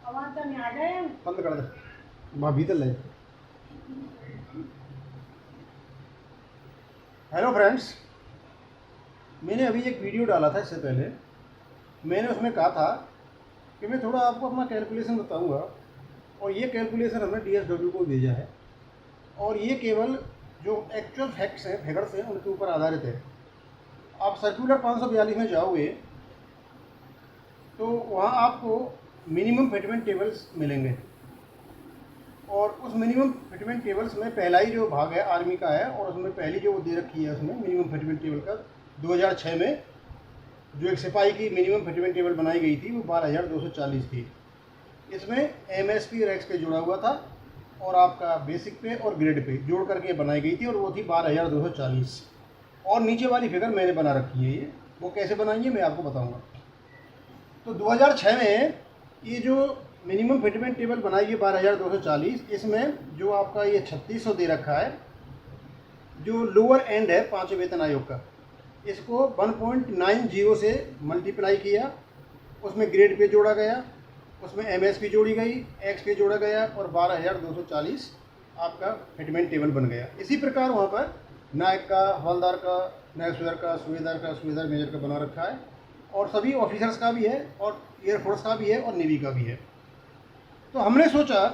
बंद कर दे वहाँ भीतर ले। हेलो फ्रेंड्स, मैंने अभी एक वीडियो डाला था इससे पहले। मैंने उसमें कहा था कि मैं थोड़ा आपको अपना कैलकुलेशन बताऊंगा, और ये कैलकुलेशन हमने DSW को भेजा है, और ये केवल जो एक्चुअल फैक्ट्स हैं, फिगर्स हैं, उनके ऊपर आधारित है। आप सर्कुलर 542 में जाओगे तो वहाँ आपको मिनिमम फिटमेंट टेबल्स मिलेंगे, और उस मिनिमम फिटमेंट टेबल्स में पहला ही जो भाग है आर्मी का है, और उसमें पहली जो दे रखी है उसमें मिनिमम फिटमेंट टेबल का 2006 में जो एक सिपाही की मिनिमम फिटमेंट टेबल बनाई गई थी वो 12,240 थी। इसमें MSP और XP जुड़ा हुआ था, और आपका बेसिक पे और ग्रेड पे जोड़ करके बनाई गई थी, और वो थी 12,240। और नीचे वाली फिगर मैंने बना रखी है, ये वो कैसे बनाई है मैं आपको बताऊंगा। तो 2006 में ये जो मिनिमम फिटमेंट टेबल बनाई है 12,240, इसमें जो आपका ये 3600 दे रखा है, जो लोअर एंड है 5वें वेतन आयोग का, इसको 1.90 से मल्टीप्लाई किया, उसमें ग्रेड पे जोड़ा गया, उसमें MSP जोड़ी गई, XP जोड़ा गया, और 12,240 आपका फिटमेंट टेबल बन गया। इसी प्रकार वहाँ पर नायक का, हवलदार का, नायक सूबेदार का, सूबेदार मेजर का बना रखा है, और सभी ऑफिसर्स का भी है, और एयरफोर्स का भी है, और नेवी का भी है। तो हमने सोचा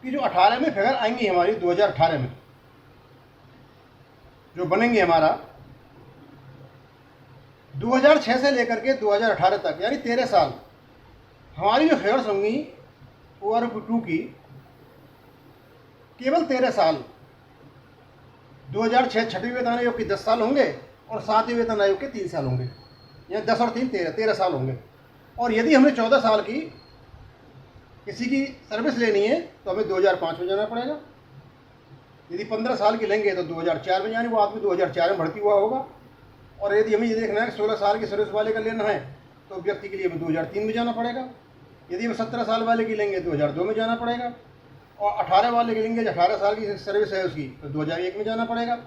कि जो 18 में फिगर आएंगी हमारी, 2018 में जो बनेंगे हमारा 2006 से लेकर के 2018 तक, यानी 13 साल, हमारी जो फिगर्स होंगी ORF2 की, केवल 13 साल। 2006 छठवीं वेतन आयोग के 10 साल होंगे, और 7वें वेतन आयोग के 3 साल होंगे, या 10 और 3 13 साल होंगे। और यदि हमें 14 साल की किसी की सर्विस लेनी है तो हमें 2005 में जाना पड़ेगा। यदि 15 साल की लेंगे तो 2004 में, यानी वो आदमी 2004 में भर्ती हुआ होगा। और यदि हमें ये देखना है कि 16 साल की सर्विस वाले का लेना है तो व्यक्ति के लिए हमें 2003 में जाना पड़ेगा। यदि हम 17 साल वाले की लेंगे 2002 में जाना पड़ेगा, और 18 वाले की लेंगे, 18 साल की सर्विस है उसकी, तो 2001 में जाना पड़ेगा,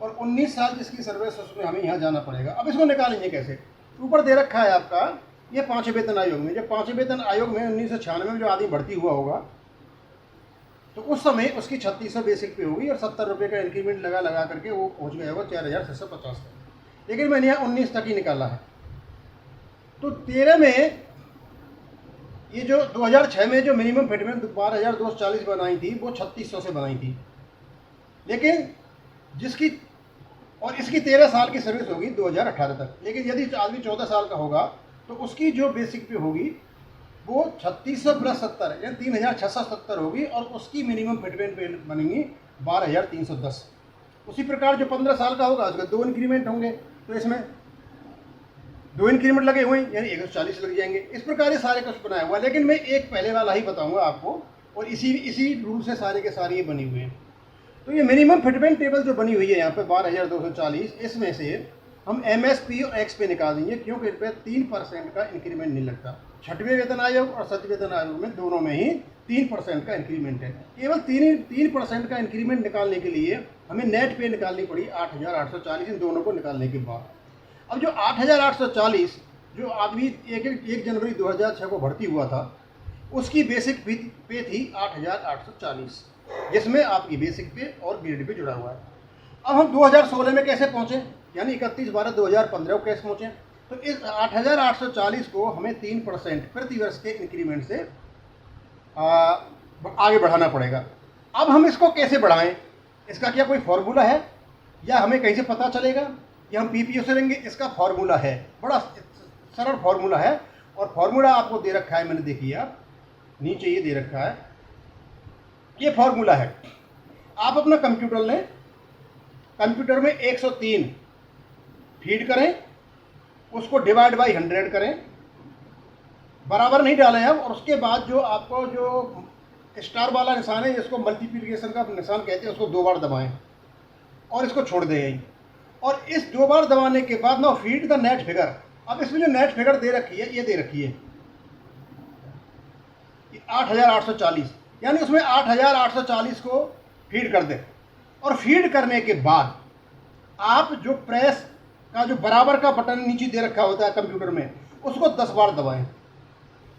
और 19 साल जिसकी सर्विस है उसमें हमें यहाँ जाना पड़ेगा। अब इसको निकालेंगे कैसे? ऊपर दे रखा है आपका ये 5वें वेतन आयोग में। जब 5वें वेतन आयोग में 1996 में जो आदमी भर्ती हुआ होगा, तो उस समय उसकी 3600 बेसिक पे होगी, और 70 रुपये का इंक्रीमेंट लगा करके वो पहुँच गया होगा 4,650 तक। लेकिन मैंने यहाँ 19 तक ही निकाला है। तो 13 में ये जो 2006 में जो मिनिमम फिटमेंट 12,240 बनाई थी, वो 3600 से बनाई थी। लेकिन जिसकी, और इसकी 13 साल की सर्विस होगी 2018 तक। लेकिन यदि आदमी 14 साल का होगा तो उसकी जो बेसिक पे होगी वो 3600 प्लस 70, यानी 3,670 होगी, और उसकी मिनिमम फिटमेंट पे बनेंगी 12,310। उसी प्रकार जो 15 साल का होगा उसके 2 इंक्रीमेंट होंगे, तो इसमें 2 इंक्रीमेंट लगे हुए हैं, यानी 140 लग जाएंगे। इस प्रकार ये सारे कुछ बनाया हुआ है, लेकिन मैं एक पहले वाला ही बताऊंगा आपको, और इसी रूल से सारे के सारे ये बनी हुए हैं। तो ये मिनिमम फिटमेंट टेबल जो बनी हुई है यहाँ पे 12,240, इसमें से हम MSP और XP निकाल देंगे, क्योंकि इन पर 3% का इंक्रीमेंट नहीं लगता। 6वें वेतन आयोग और 7वें वेतन आयोग में दोनों में ही 3% का इंक्रीमेंट है। केवल 3% का इंक्रीमेंट निकालने के लिए हमें नेट पे निकालनी पड़ी 8,840, इन दोनों को निकालने के बाद। अब जो 8,840 जो आदमी 1 जनवरी 2006 को भर्ती हुआ था, उसकी बेसिक पे थी 8,840, जिसमें आपकी बेसिक पे और ग्रेड पे जुड़ा हुआ है। अब हम 2016 में कैसे पहुंचे, यानी 31/12/2015 को कैसे पहुंचे? तो इस 8,840 को हमें 3% प्रति वर्ष के इंक्रीमेंट से आगे बढ़ाना पड़ेगा। अब हम इसको कैसे बढ़ाएं? इसका क्या कोई फॉर्मूला है, या हमें कहीं से पता चलेगा कि हम PPO से लेंगे? इसका फॉर्मूला है, बड़ा सरल फॉर्मूला है, और फॉर्मूला आपको दे रखा है, मैंने देखिए आप नीचे ये दे रखा है, ये फॉर्मूला है। आप अपना कंप्यूटर लें, कंप्यूटर में 103 फीड करें, उसको डिवाइड बाई 100 करें, बराबर नहीं डालें अब, और उसके बाद जो आपको जो स्टार वाला निशान है, जिसको मल्टीप्लिकेशन का निशान कहते हैं, उसको 2 बार दबाएं, और इसको छोड़ दें यहीं। और इस 2 बार दबाने के बाद ना फीड द नेट फिगर। अब इसमें जो नेट फिगर दे रखी है, ये दे रखी है 8,840, यानी उसमें 8,840 को फीड कर दें, और फीड करने के बाद आप जो प्रेस का जो बराबर का बटन नीचे दे रखा होता है कंप्यूटर में, उसको 10 बार दबाएं।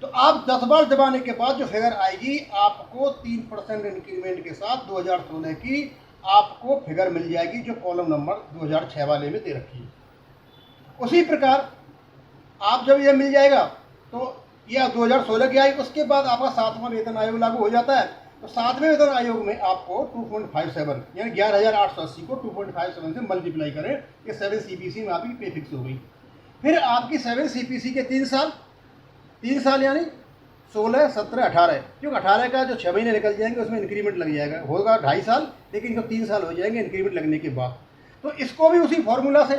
तो आप 10 बार दबाने के बाद जो फिगर आएगी आपको 3% इंक्रीमेंट के साथ 2016 की आपको फिगर मिल जाएगी, जो कॉलम नंबर 2006 वाले में दे रखी है। उसी प्रकार आप जब ये मिल जाएगा तो यह 2016 की आई, उसके बाद आपका 7वां वेतन आयोग लागू हो जाता है। तो 7वें वेतन आयोग में आपको 2.57 यानी 11,880 को 2.57 से मल्टीप्लाई करें, ये 7 CPC में आपकी पे फिक्स हो गई। फिर आपकी 7 CPC के 3 साल यानी 16, 17, 18, क्योंकि 18 का जो 6 महीने निकल जाएंगे उसमें इंक्रीमेंट लग जाएगा, होगा 2.5 साल, लेकिन जो 3 साल हो जाएंगे इंक्रीमेंट लगने के बाद। तो इसको भी उसी फॉर्मूला से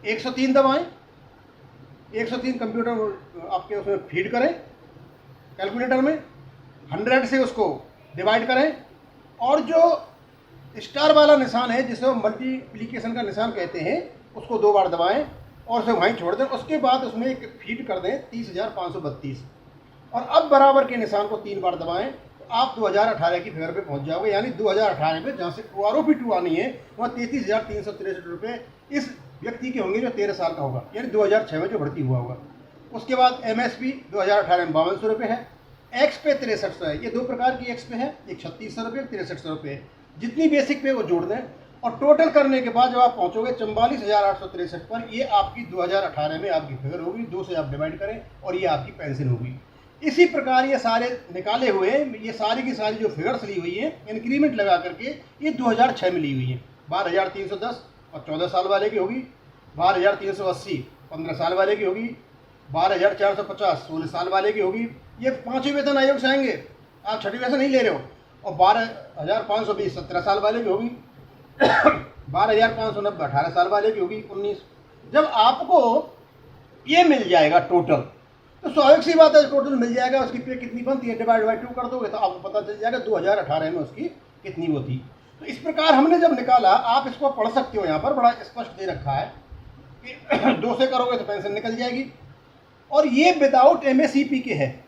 103 दबाएँ, 103 कंप्यूटर आपके उसमें फीड करें कैलकुलेटर में, 100 से उसको डिवाइड करें, और जो स्टार वाला निशान है जिसे वो मल्टीप्लिकेशन का निशान कहते हैं उसको 2 बार दबाएं और उसे वहीं छोड़ दें। उसके बाद उसमें एक फीड कर दें 30,532, और अब बराबर के निशान को 3 बार दबाएं तो आप 2018 की फिगर पे पहुंच जाओगे। यानी 2018 में जहाँ से OROP2 आनी है वहाँ 33,363 रुपये इस व्यक्ति के होंगे जो 13 साल का होगा, यानी 2006 में जो भर्ती हुआ होगा। उसके बाद MSP 2018 में 5200 रुपये है, एक्स पे 6300 है। ये 2 प्रकार की एक्स पे है, एक 3600 रुपये, 6300 रुपये। जितनी बेसिक पे वो जोड़ दें और टोटल करने के बाद जब आप पहुंचोगे 44,863 पर, ये आपकी 2018 में आपकी फिगर होगी। 2 से आप डिवाइड करें और ये आपकी पेंशन होगी। इसी प्रकार ये सारे निकाले हुए ये सारी की सारी जो फिगर्स ली हुई हैं इंक्रीमेंट लगा करके ये 2006 में ली हुई है। 12,310 और 14 साल वाले की होगी, 12,380 15 साल वाले की होगी, 12,450 16 साल वाले की होगी। ये 5वें वेतन आयोग से आएंगे, आप 6वीं वैसे नहीं ले रहे हो। और 12,520 17 साल वाले की होगी, 12,590 18 साल वाले की होगी, 19। जब आपको ये मिल जाएगा टोटल, तो स्वाभाविक सी बात है टोटल मिल जाएगा, उसकी पे कितनी बनती है डिवाइड बाई 2 कर दोगे तो आपको पता चल जाएगा 2018 में उसकी कितनी वो थी। तो इस प्रकार हमने जब निकाला, आप इसको पढ़ सकते हो, यहाँ पर बड़ा स्पष्ट दे रखा है कि 2 से करोगे तो पेंशन निकल जाएगी। और ये विदाउट MACP के है,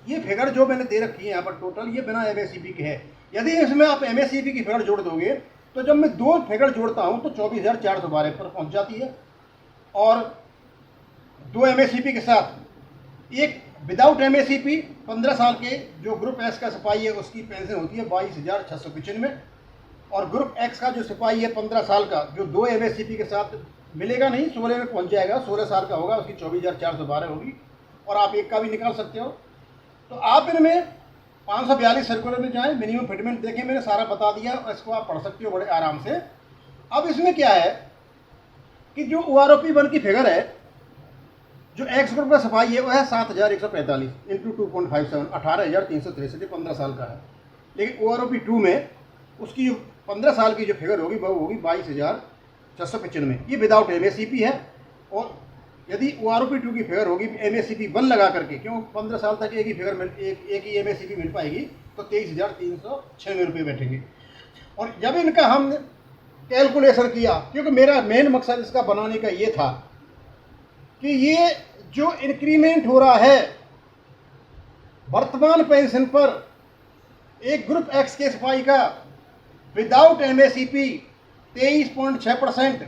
ये फिगर जो मैंने दे रखी है यहाँ पर टोटल, ये बिना MACP के है। यदि इसमें आप MACP की फिगर जोड़ दोगे तो जब मैं 2 फिगर जोड़ता हूँ तो 24,412 पर पहुँच जाती है, और 2 MACP के साथ एक विदाउट MACP 15 साल के जो ग्रुप S का सिपाही है उसकी पेंशन होती है 22,695, और ग्रुप X का जो सिपाही है 15 साल का जो 2 MACP के साथ मिलेगा नहीं, 16 में पहुंच जाएगा, 16 साल का होगा, उसकी 24,412 होगी। और आप एक का भी निकाल सकते हो। तो आप इनमें 542 सर्कुलर में जाएं, मिनिमम फिटमेंट देखें, मैंने सारा बता दिया, और इसको आप पढ़ सकते हो बड़े आराम से। अब इसमें क्या है कि जो OROP1 की फिगर है, जो X ग्रुप का सिपाही है वह है 7,145 इंटू 2.57 18,363 15 साल का है। लेकिन OROP2 में उसकी जो 15 साल की जो फिगर होगी वह होगी 22,695, ये विदाउट MACP है। और यदि OROP2 की फिगर होगी MACP1 लगा करके, क्यों 15 साल तक एक ही फिगर एक ही MACP मिल पाएगी, तो 23,396 रुपये बैठेंगे। और जब इनका हम कैलकुलेशन किया, क्योंकि मेरा मेन मकसद इसका बनाने का ये था कि ये जो इंक्रीमेंट हो रहा है वर्तमान पेंशन पर एक ग्रुप X के सिपाही का विदाउट MACP 23.6%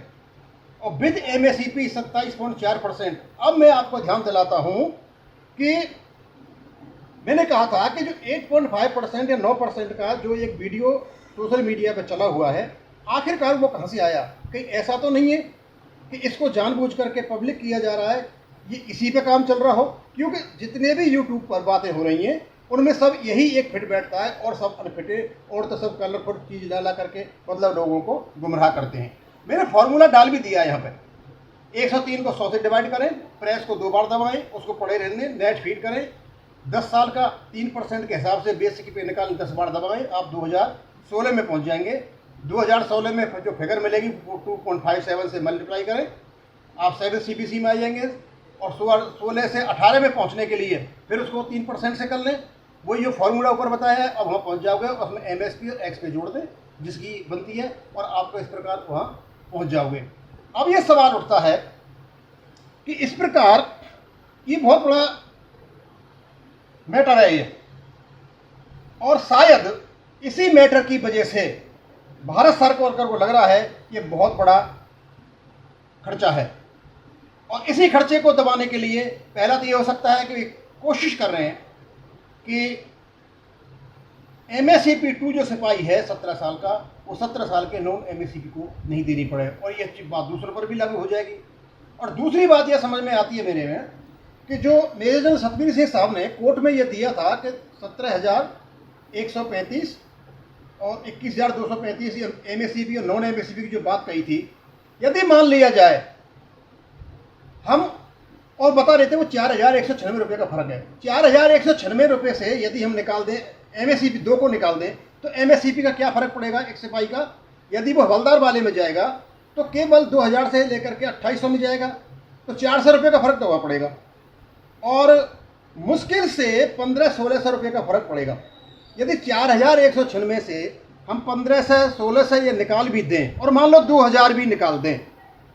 और विद MACP 27.4%। अब मैं आपको ध्यान दिलाता हूं कि मैंने कहा था कि जो 8.5% या 9% का जो एक वीडियो सोशल मीडिया पर चला हुआ है, आखिरकार वो कहां से आया? कहीं ऐसा तो नहीं है कि इसको जानबूझ करके पब्लिक किया जा रहा है, ये इसी पे काम चल रहा हो? क्योंकि जितने भी यूट्यूब पर बातें हो रही हैं उनमें सब यही एक फिट बैठता है, और सब अनफिटे और तो सब कलरफुल चीज़ डाला करके मतलब लोगों को गुमराह करते हैं। मैंने फार्मूला डाल भी दिया यहाँ पे, 103 को 100 से डिवाइड करें, प्रेस को 2 बार दबाएं, उसको पड़े रहने, नेट फीड करें, 10 साल का 3% के हिसाब से बेसिक पे निकाल 10 बार दबाएं, आप 2016 में पहुँच जाएंगे। 2016 में जो फिगर मिलेगी वो 2.57 से मल्टीप्लाई करें, आप 7 CPC में आ जाएंगे। और 16 से 18 में पहुंचने के लिए फिर उसको 3% से कर लें, वही जो फॉर्मूला ऊपर बताया है, अब वहाँ पहुंच जाओगे, उसमें MSP और X पे जोड़ दें जिसकी बनती है, और आपको इस प्रकार वहाँ पहुंच जाओगे। अब ये सवाल उठता है कि इस प्रकार ये बहुत बड़ा मैटर है ये, और शायद इसी मैटर की वजह से भारत सरकार को लग रहा है ये बहुत बड़ा खर्चा है, और इसी खर्चे को दबाने के लिए पहला तो ये हो सकता है कि कोशिश कर रहे हैं कि MSCP 2 जो सिपाही है 17 साल का, वो 17 साल के नॉन MSCP को नहीं देनी पड़े, और ये अच्छी बात दूसरों पर भी लागू हो जाएगी। और दूसरी बात यह समझ में आती है मेरे में कि जो मेजर जनरल सतबीर सिंह साहब ने कोर्ट में यह दिया था कि 17,135 और 21,235 MSCP और नॉन MSCP की जो बात कही थी, यदि मान लिया जाए हम, और बता रहे थे वो 4,196 रुपये का फर्क है, 4,196 रुपये से यदि हम निकाल दें MSCP 2 को निकाल दें तो MSCP का क्या फ़र्क पड़ेगा एक सिपाही का। यदि वो हवलदार वाले में जाएगा तो केवल 2,000 से लेकर के 2,800 में जाएगा, तो 400 रुपये का फ़र्क तो हुआ पड़ेगा, और मुश्किल से 1500-1600 रुपये का फ़र्क पड़ेगा। यदि 4,196 से हम 1500-1600 ये निकाल भी दें, और मान लो 2,000 भी निकाल दें,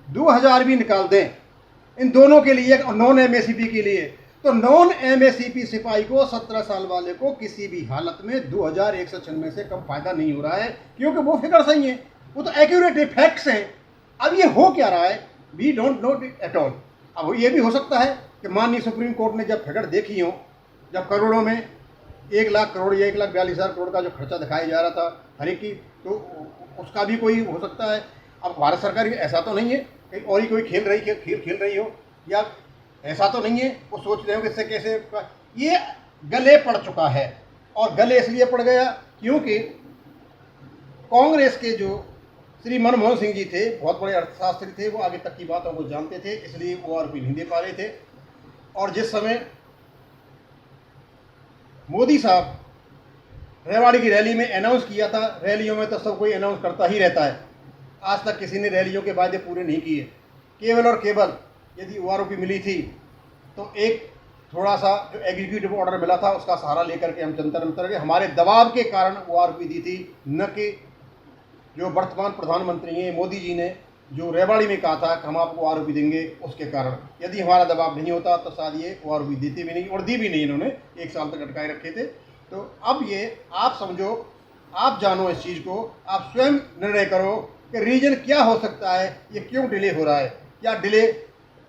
2,000 भी निकाल दें इन दोनों के लिए और नॉन MSCP के लिए, तो नॉन MSCP सिपाही को 17 साल वाले को किसी भी हालत में 2,196 से कम फायदा नहीं हो रहा है, क्योंकि वो फिगर सही है, वो तो एक्यूरेट फैक्ट्स हैं। अब ये हो क्या रहा है, we don't know at all. अब ये भी हो सकता है कि माननीय सुप्रीम कोर्ट ने जब फिगर देखी हो, जब करोड़ों में 1 लाख करोड़ या 1,42,000 करोड़ का जो खर्चा दिखाया जा रहा था हर एक की, तो उसका भी कोई हो सकता है। अब भारत सरकार ऐसा तो नहीं है कि और ही कोई खेल रही हो, या ऐसा तो नहीं है वो सोच रहे हो कि इससे कैसे, ये गले पड़ चुका है। और गले इसलिए पड़ गया क्योंकि कांग्रेस के जो श्री मनमोहन सिंह जी थे, बहुत बड़े अर्थशास्त्री थे, वो आगे तक की बातों को जानते थे, इसलिए वो ORP नहीं दे पा रहे थे। और जिस समय मोदी साहब रेवाड़ी की रैली में अनाउंस किया था, रैलियों में तो सब कोई अनाउंस करता ही रहता है, आज तक किसी ने रैलियों के वायदे पूरे नहीं किए। केवल और केवल यदि ORP मिली थी तो एक थोड़ा सा जो एग्जीक्यूटिव ऑर्डर मिला था उसका सहारा लेकर के हम जंतर मंतर गए, हमारे दबाव के कारण ORP दी थी, न कि जो वर्तमान प्रधानमंत्री हैं मोदी जी ने जो रेवाड़ी में कहा था कि हम आपको ORP देंगे, उसके कारण। यदि हमारा दबाव नहीं होता तो शायद ये ORP देते भी नहीं, और दी भी नहीं, इन्होंने 1 साल तक अटकाए रखे थे। तो अब ये आप समझो, आप जानो इस चीज़ को, आप स्वयं निर्णय करो कि रीजन क्या हो सकता है, ये क्यों डिले हो रहा है, या डिले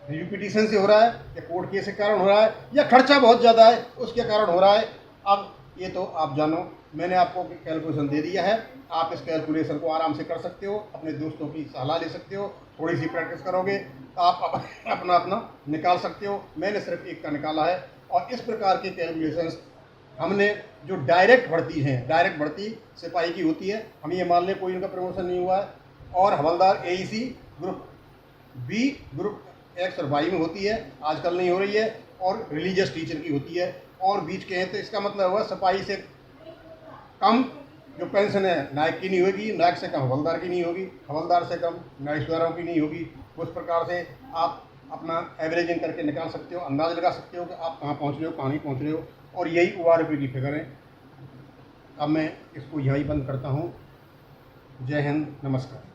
रिपीटिशन से हो रहा है, या कोर्ट केस के कारण हो रहा है, या खर्चा बहुत ज़्यादा है उसके कारण हो रहा है। अब ये तो आप जानो, मैंने आपको कैलकुलेशन दे दिया है, आप इस कैलकुलेशन को आराम से कर सकते हो, अपने दोस्तों की सलाह ले सकते हो, थोड़ी सी प्रैक्टिस करोगे तो आप अपना निकाल सकते हो। मैंने सिर्फ एक का निकाला है, और इस प्रकार के कैलकुलेशंस हमने जो डायरेक्ट भर्ती सिपाही की होती है, हम ये मान लें कोई उनका प्रमोशन नहीं हुआ है, और हवलदार AEC group B, group X और Y में होती है, आजकल नहीं हो रही है, और रिलीजियस टीचर की होती है, और बीच के हैं, तो इसका मतलब हुआ सिपाही से कम जो पेंशन है नायक की नहीं होगी, नायक से कम हवलदार की नहीं होगी, हवलदार से कम नायकदारों की नहीं होगी। उस प्रकार से आप अपना एवरेजिंग करके निकाल सकते हो, अंदाज लगा सकते हो कि आप कहाँ पहुँच रहे हो, कहाँ नहीं पहुँच रहे हो, और यही ORP की फिगर है। अब मैं इसको यहीं बंद करता हूँ। जय हिंद, नमस्कार।